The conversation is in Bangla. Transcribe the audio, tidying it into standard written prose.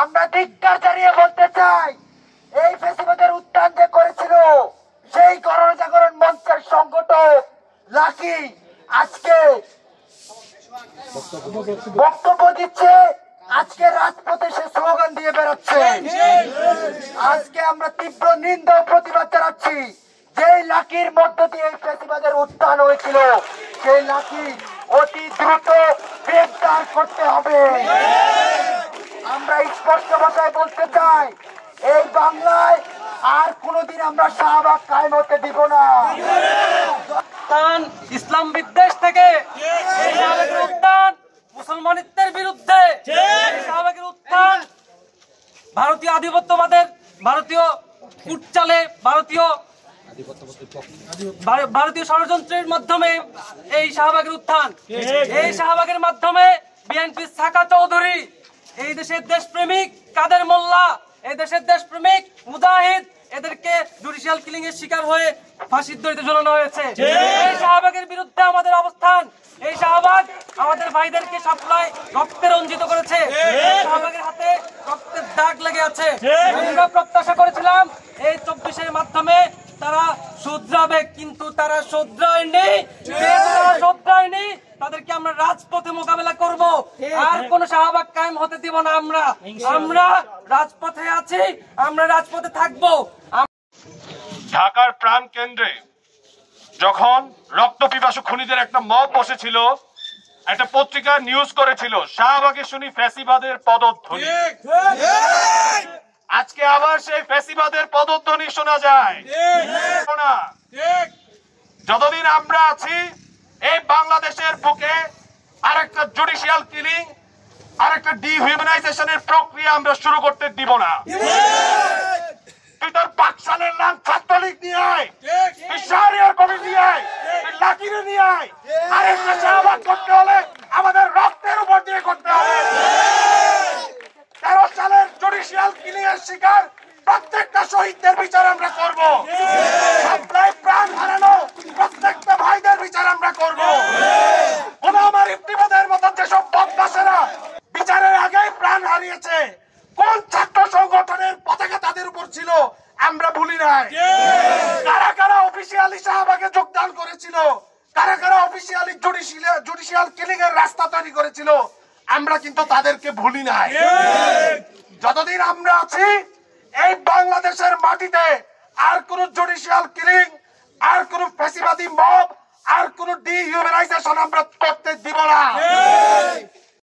আমরা ধিক্কার জানিয়ে বলতে চাই, এই ফ্যাসিবাদের উত্থান যে করেছিল সেই গণজাগরণ মঞ্চের সংগঠক লাকি আজকে বক্তব্য দিচ্ছে, আজকে রাজপথে সে স্লোগান দিয়ে বেড়াচ্ছে। আজকে আমরা তীব্র নিন্দা ও প্রতিবাদ জানাচ্ছি। যেই লাকির মধ্য দিয়ে এই ফ্যাসিবাদের উত্থান হয়েছিল, সেই লাকি অতি দ্রুত গ্রেফতার করতে হবে। আমরা স্পষ্ট ভাষায় বলতে চাই, এই বাংলায় আর কোনদিন আমরা শাহবাগ কায়েম হতে দিব না। ইসলাম বিদ্বেষ থেকে উত্থান, মুসলমানিত্বের বিরুদ্ধে শাহবাগের উত্থান, ভারতীয় আধিপত্যবাদের, ভারতীয় কুটচালে, ভারতীয় ষড়যন্ত্রের মাধ্যমে এই শাহবাগের উত্থান। এই শাহবাগের মাধ্যমে বিএনপির সাকা চৌধুরী, এই দেশের দেশপ্রেমিক কাদের মোল্লা, এই দেশের দেশপ্রেমিক মুজাহিদ, এদেরকে জুডিশিয়াল কিলিং এর শিকার হয়ে ফাঁসির দড়িতে ঝুলানো হয়েছে। এই শাহবাগের বিরুদ্ধে আমাদের অবস্থান। এই শাহবাগ আমাদের ভাইদেরকে সাপ্লাই রক্তে রঞ্জিত করেছে। শাহবাগের হাতে রক্তের দাগ লেগে আছে। আমরা প্রত্যাশা করেছিলাম এই 24-এর মাধ্যমে তারা শুধরাবে, কিন্তু তারা শুধরায়নি। তাদেরকে আমরা রাজপথে মোকাবেলা করব। আর কোন শাহবাগ কায়েম হতে দিব না। আমরা রাজপথে আছি, আমরা রাজপথে থাকবো। ঢাকার প্রাণ কেন্দ্রে যখন রক্ত পিপাসু খুনিদের একটা মব বসেছিল, একটা পত্রিকা নিউজ করেছিল শাহবাগে শুনি ফ্যাসিবাদের পদধ্বনি। আজকে আবার সেই ফ্যাসিবাদের পদধ্বনি শোনা যায়। যতদিন আমরা আছি এই বাংলাদেশের বুকে আরেকটা জুডিশিয়াল কিলিং, আরেকটা ডিহিউম্যানাইজেশনের প্রক্রিয়া আমরা শুরু করতে দিব না। তুই তোর পাকশালের নাম ছাত্রলীগ নিয়ে আয়, তুই শাহরিয়ার কবি নিয়ে আয়, তুই লাকিরে নিয়ে আয়। আরেকটা শাহবাগ করতে হলে আমাদের রক্তের উপর দিয়ে করতে হবে। 13 সালের জুডিশিয়াল কিলিং এর শিকার প্রত্যেকটা শহীদদের বিচার আমরা করব। সপ্লাই প্রাণ হারানো প্রত্যেকটা ভাইদের বিচার আমরা করব। গোলাম ইফতিমাদের মতন যেসব বদমাশেরা বিচারের আগেই প্রাণ হারিয়েছে, কোন ছাত্র সংগঠনের পতাকা তাদের উপর ছিল আমরা ভুলি নাই। কারা কারা অফিসিয়ালি শাহবাগে যোগদান করেছিল, কারা কারা অফিসিয়ালি জুডিশিয়াল কিলিং এর রাস্তা তৈরি করেছিল, আমরা কিন্তু তাদেরকে ভুলি নাই। যতদিন আমরা আছি এই বাংলাদেশের মাটিতে আর কোন জুডিশিয়াল কিলিং, আর কোন ফ্যাসিবাদী মব, আর কোন ডিহিউম্যানাইজেশন আমরা করতে দিব না।